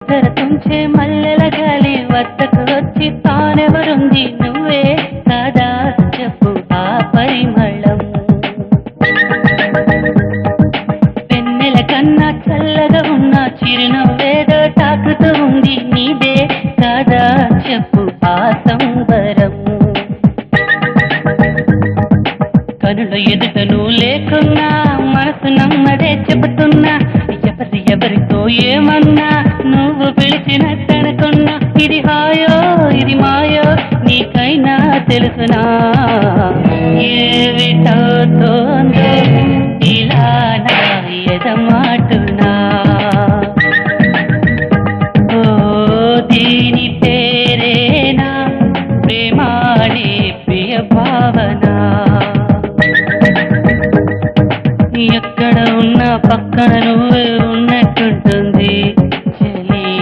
తెరతుంచే మల్లెల గాలి వద్దకు వచ్చి తానెవరుంది నువ్వే కాదా చెప్పు ఆ పరిమళం వెన్నెల కన్నా చల్లగా ఉన్న చిరునవ్వేదో తాకుతూ ఉంది నీదే కాదా చెప్పు ఆ సంబరం కనుల ఎదుట నువ్వు లేకున్నా మనసు నమ్మదే చెబుతున్నా ఎవరితో ఏమన్నా నువ్వు పిలిచినట్టనుకున్నా ఇది హాయో ఇది మాయో నీకైనా తెలుసునా ఏమిటవుతోందో ఇలా నా ఎదమాటునా ఓ దీని